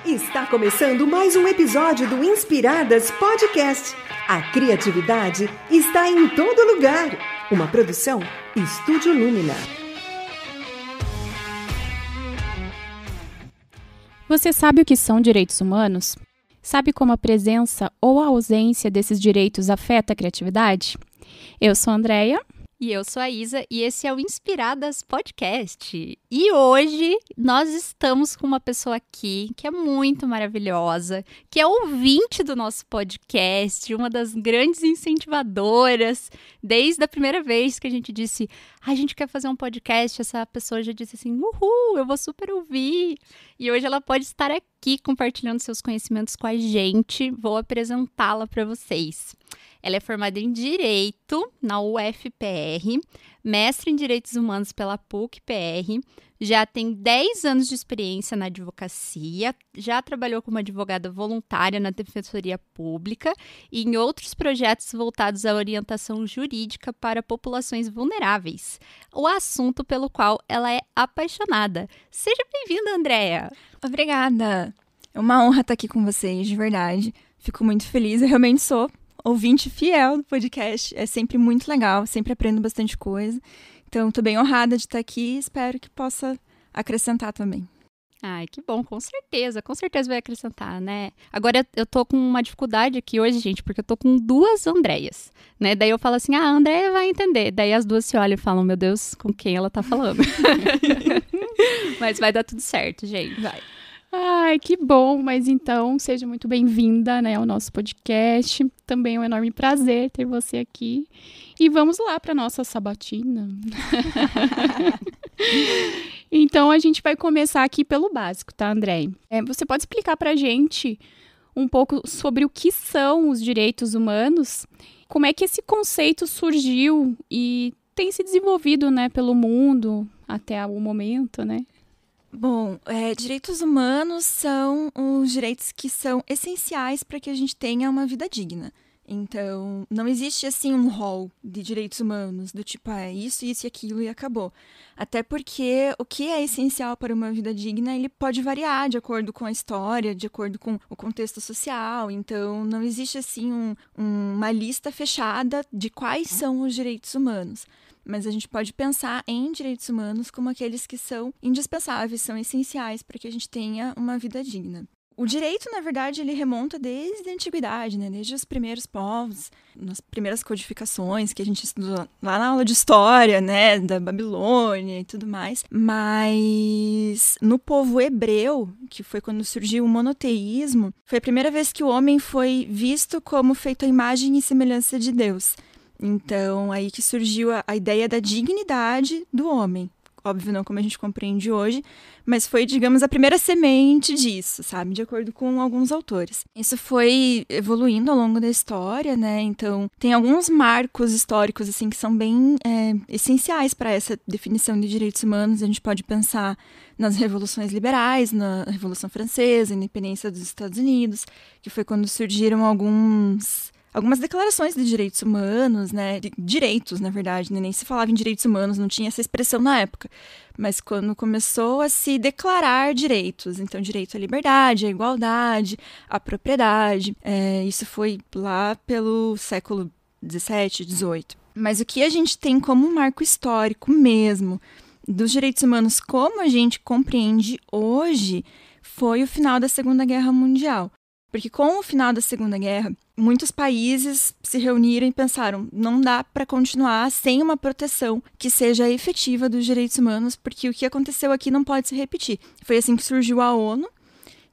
Está começando mais um episódio do Inspiradas Podcast. A criatividade está em todo lugar. Uma produção Estúdio Lumina. Você sabe o que são direitos humanos? Sabe como a presença ou a ausência desses direitos afeta a criatividade? Eu sou a Andrea. E eu sou a Isa, e esse é o Inspiradas Podcast. E hoje nós estamos com uma pessoa aqui que é muito maravilhosa, que é ouvinte do nosso podcast, uma das grandes incentivadoras. Desde a primeira vez que a gente disse, a gente quer fazer um podcast, essa pessoa já disse assim, uhul, eu vou super ouvir. E hoje ela pode estar aqui compartilhando seus conhecimentos com a gente. Vou apresentá-la para vocês. Ela é formada em Direito na UFPR, mestre em Direitos Humanos pela PUC-PR, já tem 10 anos de experiência na advocacia, já trabalhou como advogada voluntária na Defensoria Pública e em outros projetos voltados à orientação jurídica para populações vulneráveis, o assunto pelo qual ela é apaixonada. Seja bem-vinda, Andrea! Obrigada! É uma honra estar aqui com vocês, de verdade. Fico muito feliz, eu realmente sou ouvinte fiel do podcast, é sempre muito legal, sempre aprendo bastante coisa. Então, estou bem honrada de estar aqui e espero que possa acrescentar também. Ai, que bom, com certeza vai acrescentar, né? Agora, eu tô com uma dificuldade aqui hoje, gente, porque eu tô com duas Andreias, né? Daí eu falo assim, a Andrea vai entender. Daí as duas se olham e falam, meu Deus, com quem ela tá falando? Mas vai dar tudo certo, gente, vai. Ai, que bom, mas então seja muito bem-vinda, né, ao nosso podcast. Também é um enorme prazer ter você aqui. E vamos lá para nossa sabatina. Então a gente vai começar aqui pelo básico, tá, André? Você pode explicar para a gente um pouco sobre o que são os direitos humanos? Como é que esse conceito surgiu e tem se desenvolvido, né, pelo mundo até o momento, né? Bom, direitos humanos são os direitos que são essenciais para que a gente tenha uma vida digna. Então, não existe, assim, um rol de direitos humanos, do tipo, isso e aquilo e acabou. Até porque o que é essencial para uma vida digna, ele pode variar de acordo com a história, de acordo com o contexto social. Então, não existe, assim, uma lista fechada de quais são os direitos humanos. Mas a gente pode pensar em direitos humanos como aqueles que são indispensáveis, são essenciais para que a gente tenha uma vida digna. O direito, na verdade, ele remonta desde a antiguidade, né? Desde os primeiros povos, nas primeiras codificações que a gente estudou lá na aula de história, né? Da Babilônia e tudo mais. Mas no povo hebreu, que foi quando surgiu o monoteísmo, foi a primeira vez que o homem foi visto como feito à imagem e semelhança de Deus. Então, aí que surgiu a ideia da dignidade do homem. Óbvio, não como a gente compreende hoje, mas foi, digamos, a primeira semente disso, sabe? De acordo com alguns autores. Isso foi evoluindo ao longo da história, né? Então, tem alguns marcos históricos, assim, que são bem essenciais para essa definição de direitos humanos. A gente pode pensar nas revoluções liberais, na Revolução Francesa, independência dos Estados Unidos, que foi quando surgiram algumas declarações de direitos humanos, né? De direitos, na verdade, né? Nem se falava em direitos humanos, não tinha essa expressão na época. Mas quando começou a se declarar direitos, então direito à liberdade, à igualdade, à propriedade, isso foi lá pelo século XVII, XVIII. Mas o que a gente tem como marco histórico mesmo dos direitos humanos como a gente compreende hoje foi o final da Segunda Guerra Mundial. Porque com o final da Segunda Guerra, muitos países se reuniram e pensaram, não dá para continuar sem uma proteção que seja efetiva dos direitos humanos, porque o que aconteceu aqui não pode se repetir. Foi assim que surgiu a ONU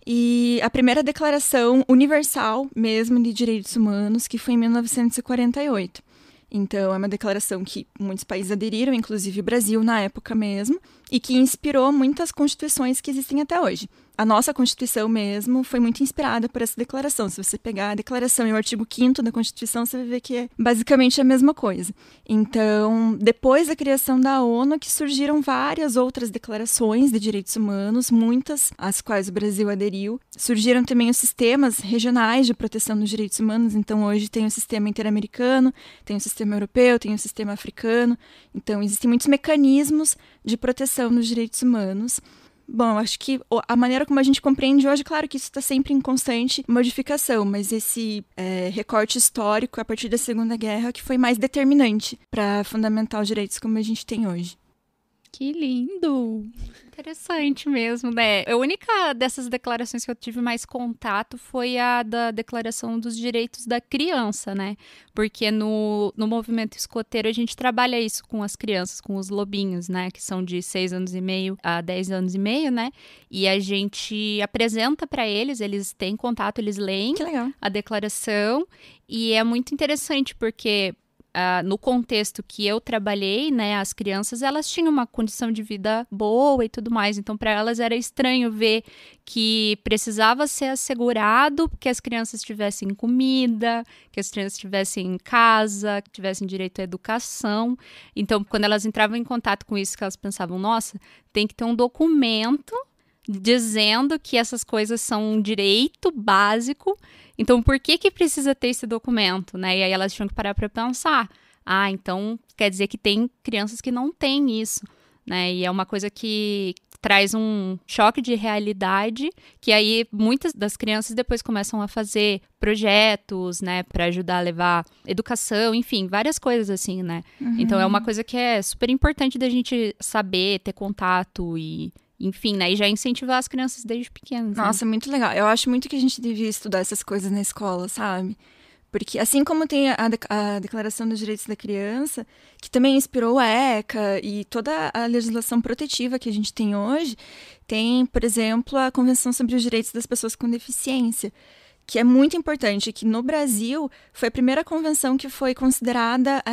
e a primeira declaração universal mesmo de direitos humanos, que foi em 1948. Então, é uma declaração que muitos países aderiram, inclusive o Brasil na época mesmo, e que inspirou muitas constituições que existem até hoje. A nossa Constituição mesmo foi muito inspirada por essa declaração. Se você pegar a declaração e o artigo 5º da Constituição, você vai ver que é basicamente a mesma coisa. Então, depois da criação da ONU, que surgiram várias outras declarações de direitos humanos, muitas às quais o Brasil aderiu. Surgiram também os sistemas regionais de proteção dos direitos humanos. Então, hoje tem o sistema interamericano, tem o sistema europeu, tem o sistema africano. Então, existem muitos mecanismos de proteção dos direitos humanos. Bom, eu acho que a maneira como a gente compreende hoje, claro que isso está sempre em constante modificação, mas esse recorte histórico a partir da Segunda Guerra que foi mais determinante para fundamentar os direitos como a gente tem hoje. Que lindo! Interessante mesmo, né? A única dessas declarações que eu tive mais contato foi a da Declaração dos Direitos da Criança, né? Porque no movimento escoteiro a gente trabalha isso com as crianças, com os lobinhos, né? Que são de 6 anos e meio a 10 anos e meio, né? E a gente apresenta para eles têm contato, eles leem a declaração. E é muito interessante porque... no contexto que eu trabalhei, né, as crianças, elas tinham uma condição de vida boa e tudo mais. Então, para elas era estranho ver que precisava ser assegurado que as crianças tivessem comida, que as crianças tivessem casa, que tivessem direito à educação. Então, quando elas entravam em contato com isso, que elas pensavam, nossa, tem que ter um documento dizendo que essas coisas são um direito básico. Então, por que precisa ter esse documento, né? E aí elas tinham que parar para pensar. Então quer dizer que tem crianças que não têm isso, né? E é uma coisa que traz um choque de realidade, que aí muitas das crianças depois começam a fazer projetos, né? Para ajudar a levar educação, enfim, várias coisas assim, né? Uhum. Então é uma coisa que é super importante da gente saber, ter contato e... Enfim, né? E já incentivar as crianças desde pequenas. Nossa, né? muito legal. Eu acho muito que a gente devia estudar essas coisas na escola, sabe? Porque assim como tem a Declaração dos Direitos da Criança, que também inspirou a ECA e toda a legislação protetiva que a gente tem hoje, tem, por exemplo, a Convenção sobre os Direitos das Pessoas com Deficiência, que é muito importante, que no Brasil foi a primeira convenção que foi considerada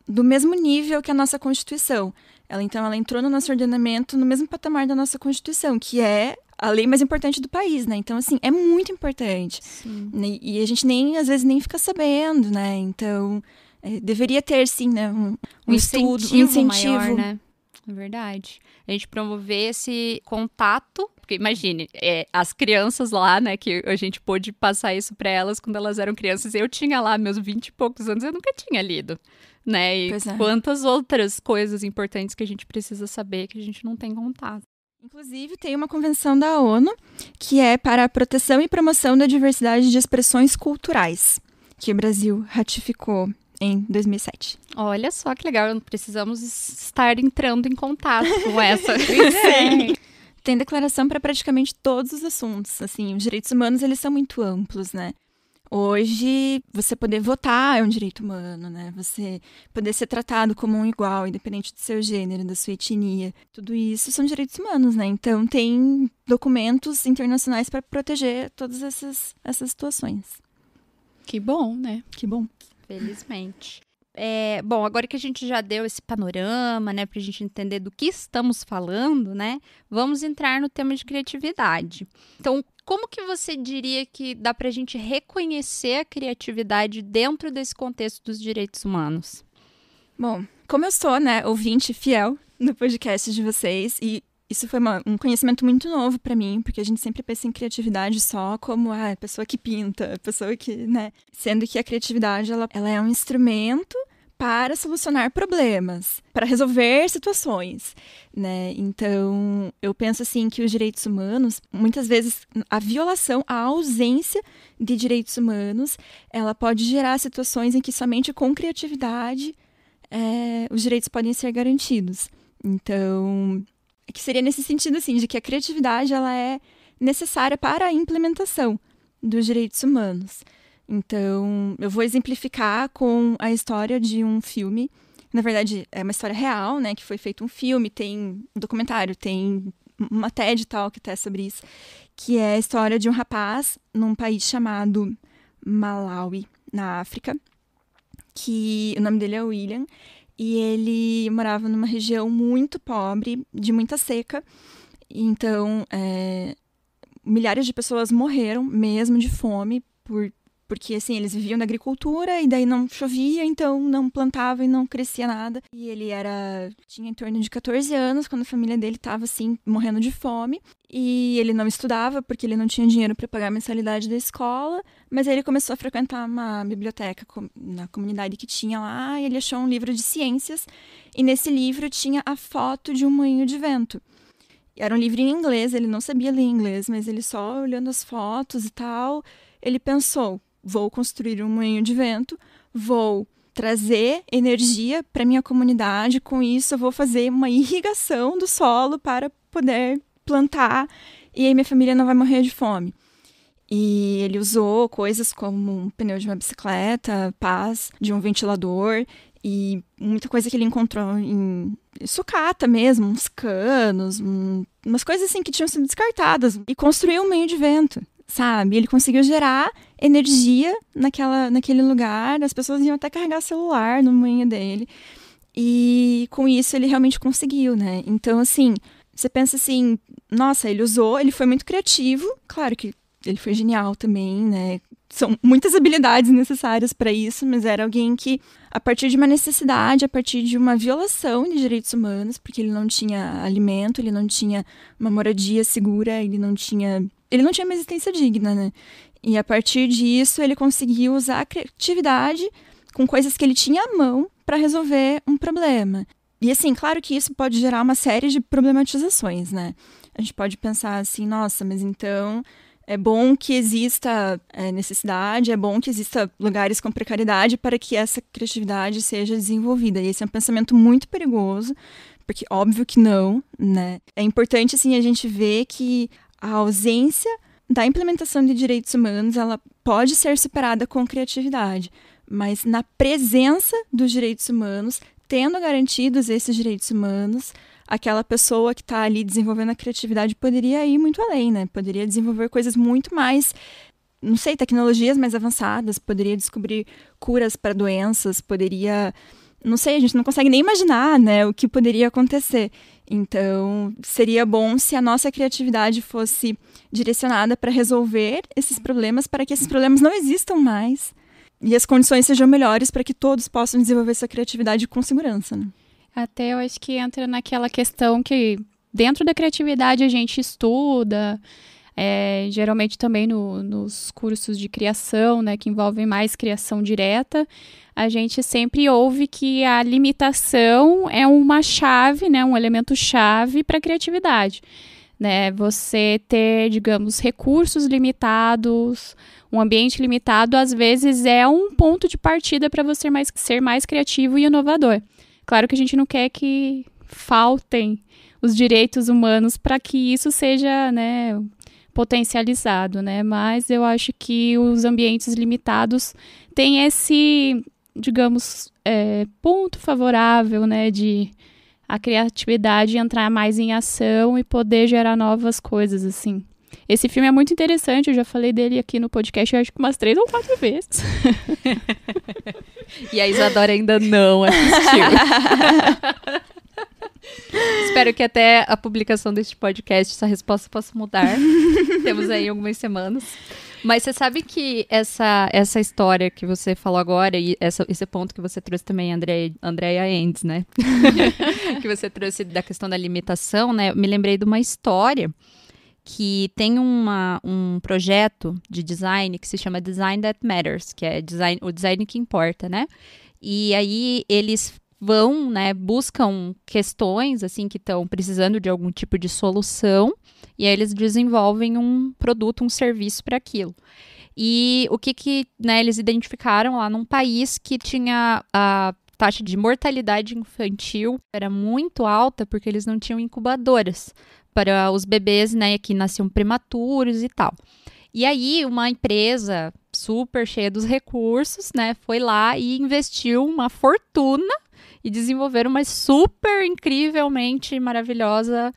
do mesmo nível que a nossa Constituição. Ela entrou no nosso ordenamento no mesmo patamar da nossa Constituição, que é a lei mais importante do país, né? Então, assim, é muito importante. Sim. E a gente às vezes nem fica sabendo, né? Então, deveria ter, sim, né? Um estudo, um incentivo maior, né? É verdade. A gente promover esse contato, porque imagine, as crianças lá, né, que a gente pôde passar isso para elas quando elas eram crianças. Eu tinha lá meus 20 e poucos anos, eu nunca tinha lido, né? E quantas outras coisas importantes que a gente precisa saber que a gente não tem contato. Inclusive, tem uma convenção da ONU que é para a proteção e promoção da diversidade de expressões culturais, que o Brasil ratificou em 2007. Olha só que legal, precisamos estar entrando em contato com essa. Tem declaração para praticamente todos os assuntos. Assim, os direitos humanos, eles são muito amplos, né? Hoje, você poder votar é um direito humano, né? Você poder ser tratado como um igual, independente do seu gênero, da sua etnia. Tudo isso são direitos humanos, né? Então, tem documentos internacionais para proteger todas essas situações. Que bom, né? Que bom. Felizmente. Bom, agora que a gente já deu esse panorama, né, pra gente entender do que estamos falando, né, vamos entrar no tema de criatividade. Então, como que você diria que dá pra gente reconhecer a criatividade dentro desse contexto dos direitos humanos? Bom, como eu sou, né, ouvinte fiel no podcast de vocês, e isso foi um conhecimento muito novo para mim, porque a gente sempre pensa em criatividade só como a pessoa que pinta, a pessoa que, né? Sendo que a criatividade, ela é um instrumento para solucionar problemas, para resolver situações, né? Então, eu penso assim que os direitos humanos, muitas vezes a violação, a ausência de direitos humanos, ela pode gerar situações em que somente com criatividade os direitos podem ser garantidos. Então, que seria nesse sentido, assim, de que a criatividade ela é necessária para a implementação dos direitos humanos. Então, eu vou exemplificar com a história de um filme. Na verdade, é uma história real, né? Que foi feito um filme, tem um documentário, tem uma TED Talk até sobre isso, que é a história de um rapaz num país chamado Malawi, na África, que o nome dele é William. E ele morava numa região muito pobre, de muita seca. Então, milhares de pessoas morreram mesmo de fome, porque assim, eles viviam na agricultura e daí não chovia, então não plantava e não crescia nada. E ele tinha em torno de 14 anos, quando a família dele estava assim, morrendo de fome. E ele não estudava, porque ele não tinha dinheiro para pagar a mensalidade da escola. Mas aí ele começou a frequentar uma biblioteca na comunidade que tinha lá. E ele achou um livro de ciências. E nesse livro tinha a foto de um moinho de vento. Era um livro em inglês, ele não sabia ler inglês, mas ele só olhando as fotos e tal, ele pensou, vou construir um moinho de vento, vou trazer energia para minha comunidade, com isso eu vou fazer uma irrigação do solo para poder plantar e aí minha família não vai morrer de fome. E ele usou coisas como um pneu de uma bicicleta, pás de um ventilador e muita coisa que ele encontrou em sucata mesmo, uns canos, umas coisas assim que tinham sido descartadas. E construiu um moinho de vento, sabe? Ele conseguiu gerar energia naquele lugar, as pessoas iam até carregar celular no moinho dele. E com isso ele realmente conseguiu, né? Então, assim, você pensa assim, nossa, ele foi muito criativo, claro que ele foi genial também, né? São muitas habilidades necessárias para isso, mas era alguém que, a partir de uma necessidade, a partir de uma violação de direitos humanos, porque ele não tinha alimento, ele não tinha uma moradia segura, ele não tinha uma existência digna, né? E a partir disso, ele conseguiu usar a criatividade com coisas que ele tinha à mão para resolver um problema. E assim, claro que isso pode gerar uma série de problematizações, né? A gente pode pensar assim, nossa, mas então é bom que exista necessidade, é bom que exista lugares com precariedade para que essa criatividade seja desenvolvida. E esse é um pensamento muito perigoso, porque óbvio que não, né? É importante, assim, a gente ver que a ausência da implementação de direitos humanos, ela pode ser superada com criatividade, mas na presença dos direitos humanos, tendo garantidos esses direitos humanos, aquela pessoa que está ali desenvolvendo a criatividade poderia ir muito além, né? Poderia desenvolver coisas muito mais, não sei, tecnologias mais avançadas, poderia descobrir curas para doenças, poderia, não sei, a gente não consegue nem imaginar, né, o que poderia acontecer. Então, seria bom se a nossa criatividade fosse direcionada para resolver esses problemas, para que esses problemas não existam mais e as condições sejam melhores para que todos possam desenvolver sua criatividade com segurança, né? Até eu acho que entra naquela questão que dentro da criatividade a gente estuda, geralmente também nos cursos de criação, né, que envolvem mais criação direta, a gente sempre ouve que a limitação é uma chave, né, um elemento chave para a criatividade. Né? Você ter, digamos, recursos limitados, um ambiente limitado, às vezes é um ponto de partida para você ser mais criativo e inovador. Claro que a gente não quer que faltem os direitos humanos para que isso seja, né, potencializado, né? Mas eu acho que os ambientes limitados têm esse, digamos, ponto favorável, né, de a criatividade entrar mais em ação e poder gerar novas coisas, assim. Esse filme é muito interessante, eu já falei dele aqui no podcast, eu acho que umas 3 ou 4 vezes. E a Isadora ainda não assistiu. Espero que até a publicação deste podcast essa resposta possa mudar. Temos aí algumas semanas. Mas você sabe que essa história que você falou agora, e esse ponto que você trouxe também, Andrea Endes, né? Que você trouxe da questão da limitação, né? Eu me lembrei de uma história que tem um projeto de design que se chama Design That Matters, que é o design que importa, né? E aí eles vão, né, buscam questões, assim, que estão precisando de algum tipo de solução, e aí eles desenvolvem um produto, um serviço para aquilo. E o que né, eles identificaram lá num país que tinha a taxa de mortalidade infantil era muito alta, porque eles não tinham incubadoras para os bebês, né, que nasciam prematuros e tal. E aí, uma empresa super cheia dos recursos, né, foi lá e investiu uma fortuna e desenvolveram uma super incrivelmente maravilhosa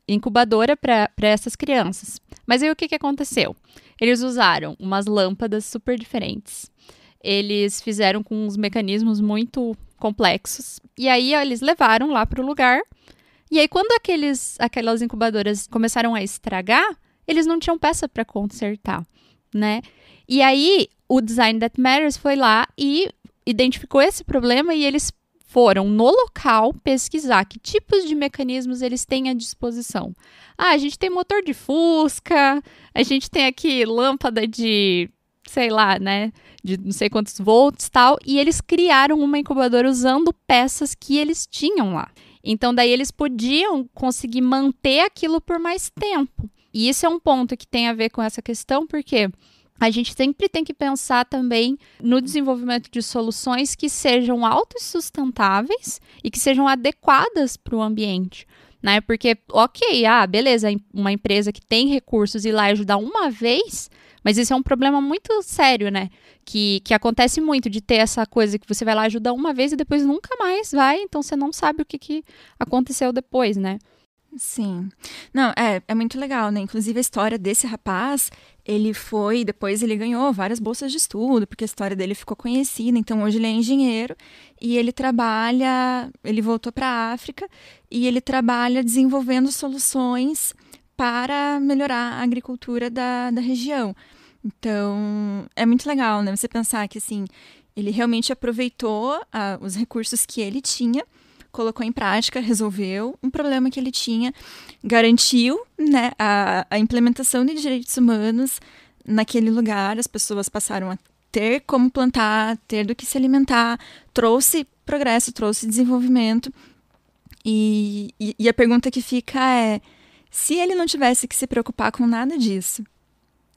incubadora para essas crianças. Mas aí, o que aconteceu? Eles usaram umas lâmpadas super diferentes. Eles fizeram com uns mecanismos muito complexos. E aí, eles levaram lá para o lugar. E aí, quando aquelas incubadoras começaram a estragar, eles não tinham peça para consertar, né? E aí, o Design That Matters foi lá e identificou esse problema e eles foram no local pesquisar que tipos de mecanismos eles têm à disposição. A gente tem motor de Fusca, a gente tem aqui lâmpada de, sei lá, né, de não sei quantos volts e tal, e eles criaram uma incubadora usando peças que eles tinham lá. Então, daí eles podiam conseguir manter aquilo por mais tempo. E isso é um ponto que tem a ver com essa questão, porque a gente sempre tem que pensar também no desenvolvimento de soluções que sejam autossustentáveis e que sejam adequadas para o ambiente, né? Porque, ok, beleza, uma empresa que tem recursos ir lá e ajudar uma vez, mas isso é um problema muito sério, né? Que acontece muito de ter essa coisa que você vai lá ajudar uma vez e depois nunca mais vai, então você não sabe o que aconteceu depois, né? Sim. Não, é muito legal, né? Inclusive a história desse rapaz, depois ele ganhou várias bolsas de estudo, porque a história dele ficou conhecida, então hoje ele é engenheiro e ele voltou para a África e ele trabalha desenvolvendo soluções para melhorar a agricultura da região. Então, é muito legal, né? Você pensar que, assim, ele realmente aproveitou os recursos que ele tinha, colocou em prática, resolveu um problema que ele tinha, garantiu, né, a implementação de direitos humanos naquele lugar, as pessoas passaram a ter como plantar, ter do que se alimentar, trouxe progresso, trouxe desenvolvimento. E a pergunta que fica é, se ele não tivesse que se preocupar com nada disso,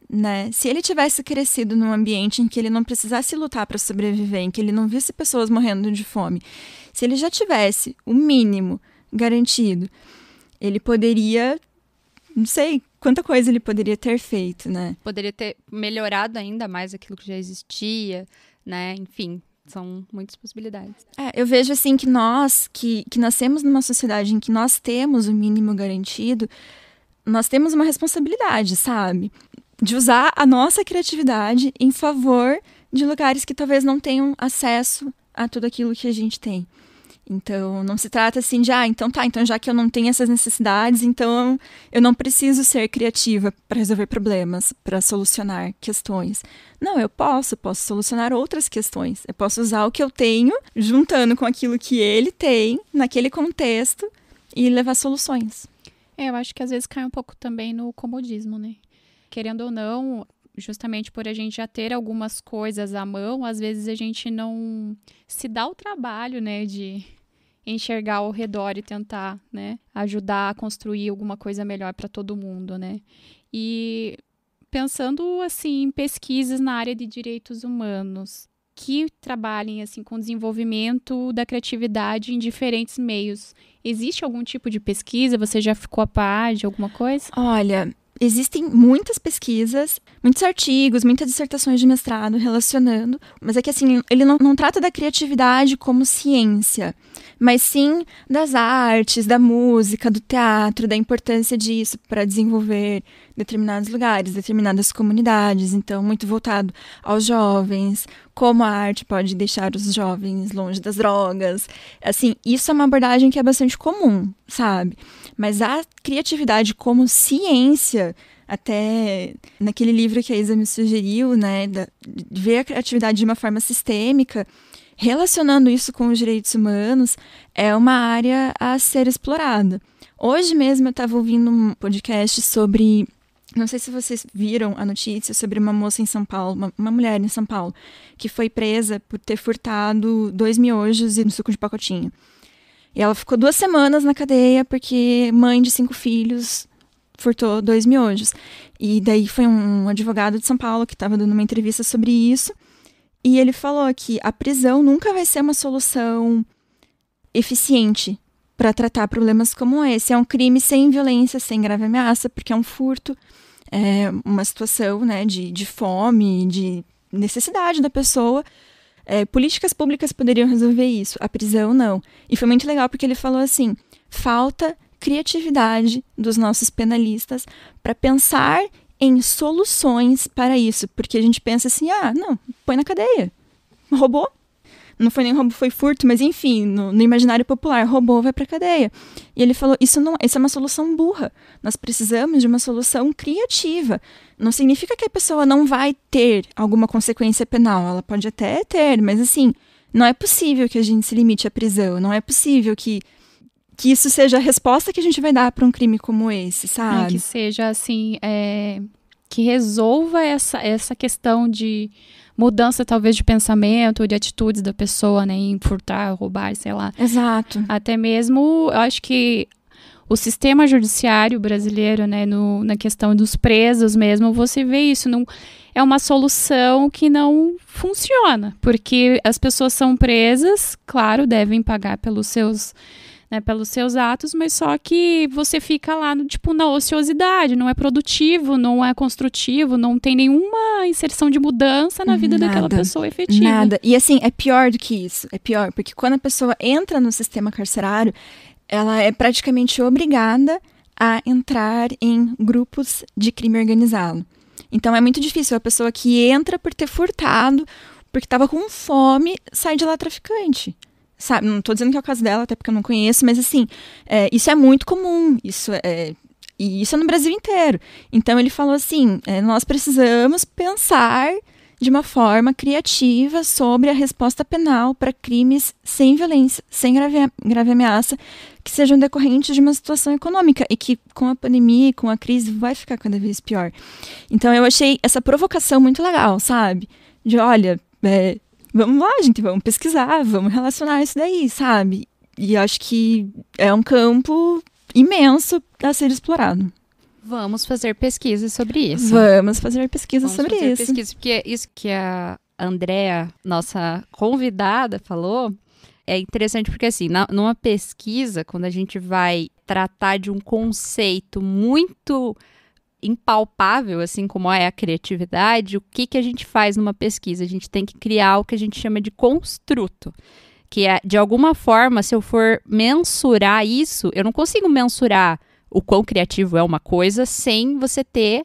né? Se ele tivesse crescido num ambiente em que ele não precisasse lutar para sobreviver, em que ele não visse pessoas morrendo de fome, se ele já tivesse o mínimo garantido, ele poderia, não sei quanta coisa ele poderia ter feito, né? Poderia ter melhorado ainda mais aquilo que já existia, né? Enfim, são muitas possibilidades. Eu vejo assim que nós, que nascemos numa sociedade em que nós temos o mínimo garantido, nós temos uma responsabilidade, sabe? De usar a nossa criatividade em favor de lugares que talvez não tenham acesso a tudo aquilo que a gente tem. Então, não se trata assim de, então já que eu não tenho essas necessidades, então eu não preciso ser criativa para resolver problemas, para solucionar questões. Não, eu posso solucionar outras questões. Eu posso usar o que eu tenho, juntando com aquilo que ele tem, naquele contexto, e levar soluções. Eu acho que às vezes cai um pouco também no comodismo, né? Querendo ou não, justamente por a gente já ter algumas coisas à mão, às vezes a gente não se dá o trabalho, né, de enxergar ao redor e tentar, né, ajudar a construir alguma coisa melhor para todo mundo, né? E pensando, assim, em pesquisas na área de direitos humanos que trabalhem, assim, com desenvolvimento da criatividade em diferentes meios, existe algum tipo de pesquisa? Você já ficou a par de alguma coisa? Olha, existem muitas pesquisas, muitos artigos, muitas dissertações de mestrado relacionando, mas é que assim, ele não trata da criatividade como ciência, mas sim das artes, da música, do teatro, da importância disso para desenvolver determinados lugares, determinadas comunidades, então muito voltado aos jovens, como a arte pode deixar os jovens longe das drogas. Assim, isso é uma abordagem que é bastante comum, sabe? Mas a criatividade como ciência, até naquele livro que a Isa me sugeriu, né, de ver a criatividade de uma forma sistêmica, relacionando isso com os direitos humanos, é uma área a ser explorada. Hoje mesmo eu estava ouvindo um podcast sobre, não sei se vocês viram a notícia, sobre uma moça em São Paulo, uma mulher em São Paulo, que foi presa por ter furtado 2 miojos e um suco de pacotinho. E ela ficou 2 semanas na cadeia porque mãe de 5 filhos furtou 2 miojos. E daí foi um advogado de São Paulo que estava dando uma entrevista sobre isso. E ele falou que a prisão nunca vai ser uma solução eficiente para tratar problemas como esse. É um crime sem violência, sem grave ameaça, porque é um furto, é uma situação, né, de fome, de necessidade da pessoa. Políticas públicas poderiam resolver isso, a prisão não. E foi muito legal porque ele falou assim, falta criatividade dos nossos penalistas para pensar em soluções para isso, porque a gente pensa assim, não, põe na cadeia, roubou, não foi nem roubo, foi furto, mas enfim, no imaginário popular, roubou, vai pra cadeia. E ele falou, isso é uma solução burra, nós precisamos de uma solução criativa. Não significa que a pessoa não vai ter alguma consequência penal, ela pode até ter, mas assim, não é possível que a gente se limite à prisão, não é possível que isso seja a resposta que a gente vai dar para um crime como esse, sabe? Que seja assim, que resolva essa questão de mudança talvez de pensamento ou de atitudes da pessoa, né, em furtar, roubar, sei lá. Exato. Até mesmo, eu acho que o sistema judiciário brasileiro, né, na questão dos presos mesmo, você vê isso, não é uma solução que não funciona, porque as pessoas são presas, claro, devem pagar pelos seus atos, mas só que você fica lá, na ociosidade, não é produtivo, não é construtivo, não tem nenhuma inserção de mudança na vida daquela pessoa efetiva. Nada. E assim, é pior do que isso. É pior, porque quando a pessoa entra no sistema carcerário, ela é praticamente obrigada a entrar em grupos de crime organizado. Então é muito difícil a pessoa que entra por ter furtado, porque estava com fome, sai de lá traficante. Sabe, não tô dizendo que é o caso dela, até porque eu não conheço, mas assim, isso é muito comum, e isso é no Brasil inteiro. Então ele falou assim, nós precisamos pensar de uma forma criativa sobre a resposta penal para crimes sem violência, sem grave ameaça, que sejam decorrentes de uma situação econômica e que com a pandemia e com a crise vai ficar cada vez pior. Então eu achei essa provocação muito legal, sabe? De olha, vamos lá, gente, vamos pesquisar, vamos relacionar isso daí, sabe? E acho que é um campo imenso a ser explorado. Vamos fazer pesquisas sobre isso. Vamos fazer pesquisas sobre isso. Porque isso que a Andrea, nossa convidada, falou, é interessante porque, assim, numa pesquisa, quando a gente vai tratar de um conceito muito impalpável, assim como é a criatividade, o que a gente faz numa pesquisa? A gente tem que criar o que a gente chama de construto, que é, de alguma forma, se eu for mensurar isso, eu não consigo mensurar o quão criativo é uma coisa sem você ter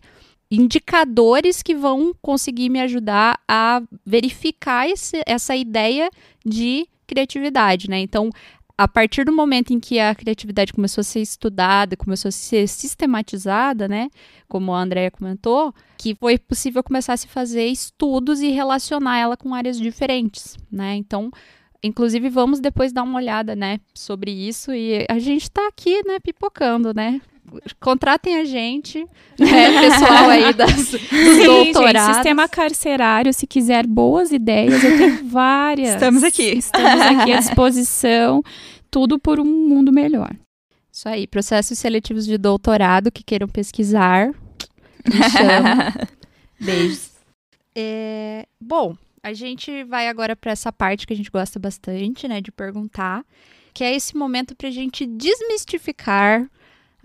indicadores que vão conseguir me ajudar a verificar essa ideia de criatividade, né? Então, a partir do momento em que a criatividade começou a ser estudada, começou a ser sistematizada, né, como a Andrea comentou, que foi possível começar a se fazer estudos e relacionar ela com áreas diferentes, né? Então, inclusive, vamos depois dar uma olhada, né, sobre isso, e a gente tá aqui, né, pipocando, né? Contratem a gente, né, pessoal aí dos doutorados. Gente, sistema carcerário, se quiser boas ideias, eu tenho várias. Estamos aqui à disposição, tudo por um mundo melhor. Isso aí, processos seletivos de doutorado que queiram pesquisar, me chama. Beijos. Bom, a gente vai agora para essa parte que a gente gosta bastante, né, de perguntar, que é esse momento para a gente desmistificar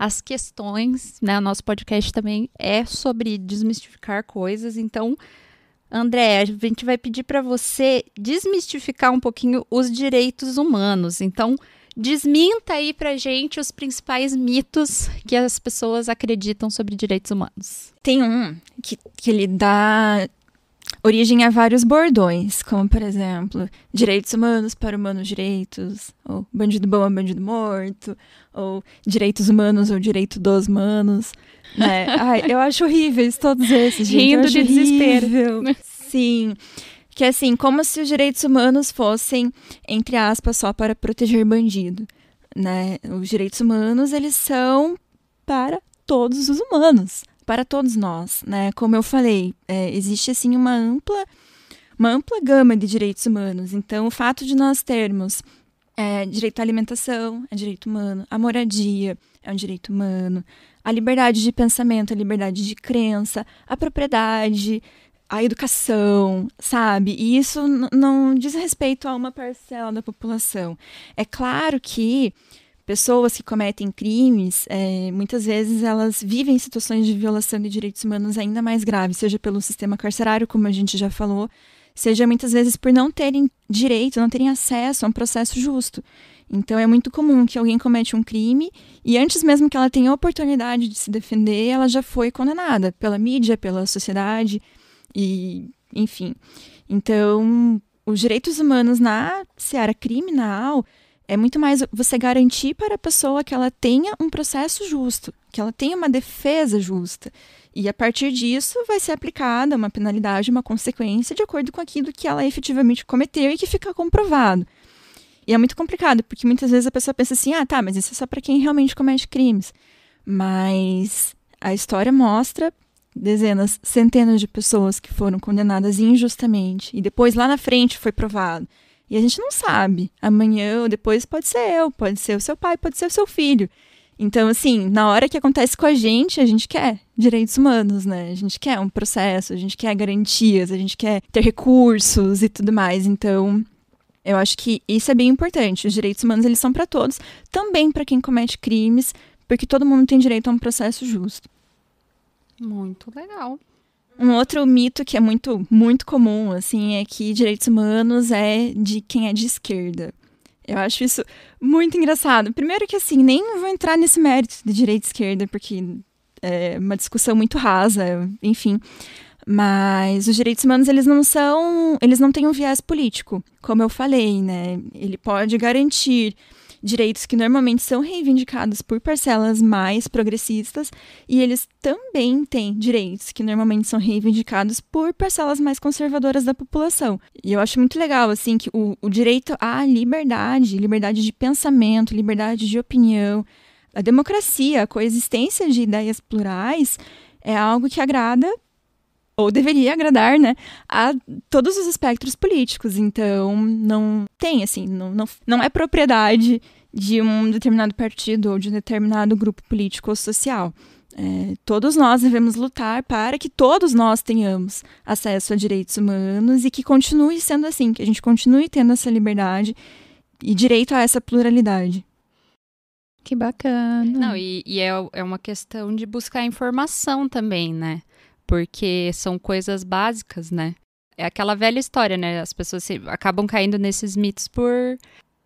as questões, né? O nosso podcast também é sobre desmistificar coisas. Então, André, a gente vai pedir para você desmistificar um pouquinho os direitos humanos. Então, desminta aí pra gente os principais mitos que as pessoas acreditam sobre direitos humanos. Tem um que ele dá origem a vários bordões, como, por exemplo, direitos humanos para humanos direitos, ou bandido bom é bandido morto, ou direitos humanos ou direito dos humanos, né? Ai, eu acho horríveis todos esses, gente. Rindo de desespero. Sim, que é assim, como se os direitos humanos fossem, entre aspas, só para proteger bandido, né? Os direitos humanos, eles são para todos os humanos, para todos nós, né? Como eu falei, existe assim uma ampla gama de direitos humanos. Então, o fato de nós termos direito à alimentação é direito humano, a moradia é um direito humano, a liberdade de pensamento, a liberdade de crença, a propriedade, a educação, sabe? E isso não diz respeito a uma parcela da população. É claro que pessoas que cometem crimes, muitas vezes elas vivem situações de violação de direitos humanos ainda mais graves, seja pelo sistema carcerário, como a gente já falou, seja muitas vezes por não terem direito, não terem acesso a um processo justo. Então é muito comum que alguém comete um crime e antes mesmo que ela tenha a oportunidade de se defender, ela já foi condenada pela mídia, pela sociedade e, enfim. Então, os direitos humanos na seara criminal é muito mais você garantir para a pessoa que ela tenha um processo justo, que ela tenha uma defesa justa. E a partir disso vai ser aplicada uma penalidade, uma consequência de acordo com aquilo que ela efetivamente cometeu e que fica comprovado. E é muito complicado, porque muitas vezes a pessoa pensa assim, mas isso é só para quem realmente comete crimes. Mas a história mostra dezenas, centenas de pessoas que foram condenadas injustamente e depois lá na frente foi provado. E a gente não sabe. Amanhã ou depois pode ser eu, pode ser o seu pai, pode ser o seu filho. Então, assim, na hora que acontece com a gente quer direitos humanos, né? A gente quer um processo, a gente quer garantias, a gente quer ter recursos e tudo mais. Então, eu acho que isso é bem importante. Os direitos humanos, eles são para todos, também para quem comete crimes, porque todo mundo tem direito a um processo justo. Muito legal. Um outro mito que é muito, muito comum, assim, é que direitos humanos é de quem é de esquerda. Eu acho isso muito engraçado. Primeiro que, assim, nem vou entrar nesse mérito de direita e esquerda, porque é uma discussão muito rasa, enfim. Mas os direitos humanos, eles não têm um viés político, como eu falei, né? Ele pode garantir direitos que normalmente são reivindicados por parcelas mais progressistas e eles também têm direitos que normalmente são reivindicados por parcelas mais conservadoras da população. E eu acho muito legal, assim, que o direito à liberdade de pensamento, liberdade de opinião, a democracia, a coexistência de ideias plurais é algo que agrada ou deveria agradar, né, a todos os espectros políticos. Então, não tem, assim, não é propriedade de um determinado partido ou de um determinado grupo político ou social. Todos nós devemos lutar para que todos nós tenhamos acesso a direitos humanos e que continue sendo assim, que a gente continue tendo essa liberdade e direito a essa pluralidade. Que bacana. Não, e é uma questão de buscar informação também, né? Porque são coisas básicas, né? É aquela velha história, né? As pessoas acabam caindo nesses mitos por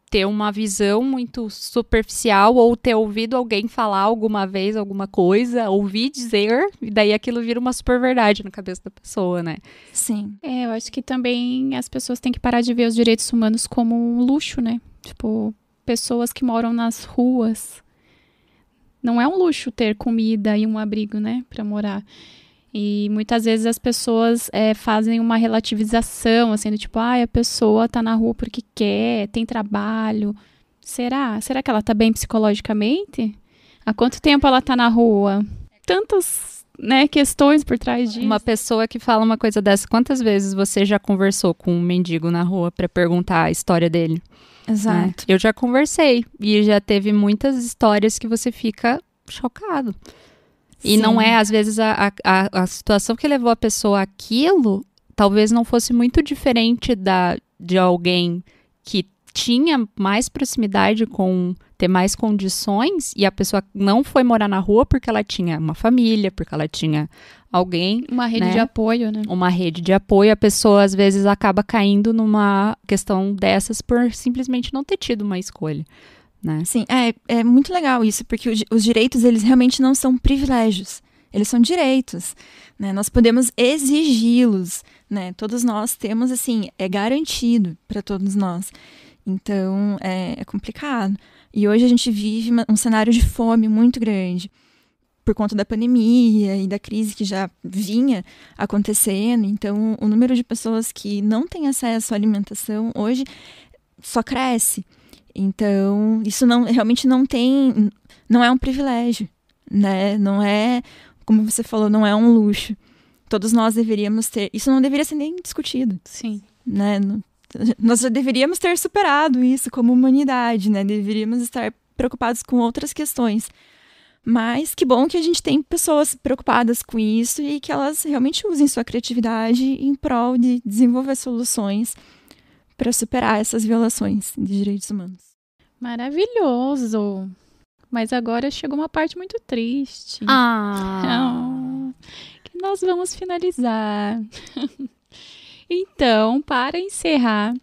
ter uma visão muito superficial ou ter ouvido alguém falar alguma vez alguma coisa, ouvir dizer, e daí aquilo vira uma super verdade na cabeça da pessoa, né? Sim. Eu acho que também as pessoas têm que parar de ver os direitos humanos como um luxo, né? Tipo, pessoas que moram nas ruas. Não é um luxo ter comida e um abrigo, né? Pra morar. E muitas vezes as pessoas fazem uma relativização, assim, do tipo, a pessoa tá na rua porque quer, tem trabalho. Será? Será que ela tá bem psicologicamente? Há quanto tempo ela tá na rua? Tantas, né, questões por trás disso. Uma pessoa que fala uma coisa dessa, quantas vezes você já conversou com um mendigo na rua pra perguntar a história dele? Exato. Né? Eu já conversei e já teve muitas histórias que você fica chocado. E não é, às vezes, a situação que levou a pessoa àquilo, talvez não fosse muito diferente de alguém que tinha mais proximidade com ter mais condições e a pessoa não foi morar na rua porque ela tinha uma família, porque ela tinha alguém. Uma rede, né, de apoio, né? Uma rede de apoio. A pessoa, às vezes, acaba caindo numa questão dessas por simplesmente não ter tido uma escolha. Né? Sim, é muito legal isso, porque os direitos, eles realmente não são privilégios, eles são direitos, né? Nós podemos exigi-los, né? Todos nós temos, assim, é garantido para todos nós. Então, é complicado. E hoje a gente vive um cenário de fome muito grande, por conta da pandemia e da crise que já vinha acontecendo. Então, o número de pessoas que não têm acesso à alimentação hoje só cresce. Então, isso realmente não é um privilégio, né? Não é, como você falou, não é um luxo. Todos nós deveríamos ter, isso não deveria ser nem discutido. Sim. Né? Nós já deveríamos ter superado isso como humanidade, né? Deveríamos estar preocupados com outras questões. Mas que bom que a gente tem pessoas preocupadas com isso e que elas realmente usem sua criatividade em prol de desenvolver soluções para superar essas violações de direitos humanos. Maravilhoso! Mas agora chegou uma parte muito triste. Que nós vamos finalizar. Então, para encerrar,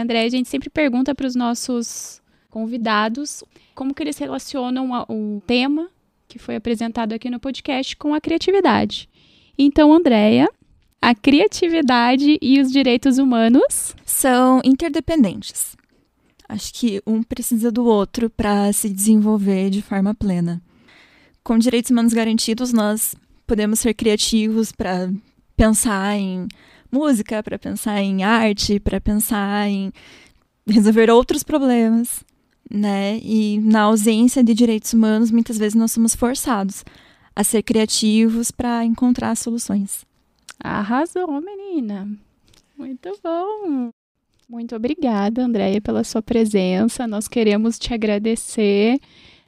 André, a gente sempre pergunta para os nossos convidados como que eles relacionam o tema que foi apresentado aqui no podcast com a criatividade. Então, Andréia, a criatividade e os direitos humanos são interdependentes. Acho que um precisa do outro para se desenvolver de forma plena. Com direitos humanos garantidos, nós podemos ser criativos para pensar em música, para pensar em arte, para pensar em resolver outros problemas, né? E na ausência de direitos humanos, muitas vezes nós somos forçados a ser criativos para encontrar soluções. Arrasou, menina. Muito bom. Muito obrigada, Andréia, pela sua presença. Nós queremos te agradecer,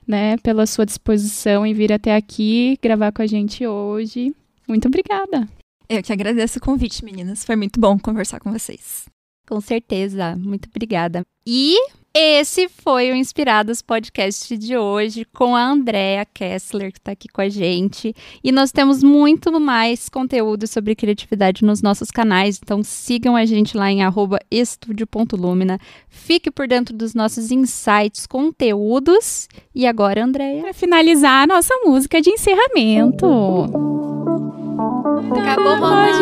né, pela sua disposição em vir até aqui gravar com a gente hoje. Muito obrigada. Eu que agradeço o convite, meninas. Foi muito bom conversar com vocês. Com certeza. Muito obrigada. E esse foi o Inspiradas Podcast de hoje com a Andréia Kessler, que está aqui com a gente. E nós temos muito mais conteúdo sobre criatividade nos nossos canais, então sigam a gente lá em @estudio.lumina. Fique por dentro dos nossos insights, conteúdos. E agora, Andréia? Para finalizar a nossa música de encerramento. Acabou, Roma!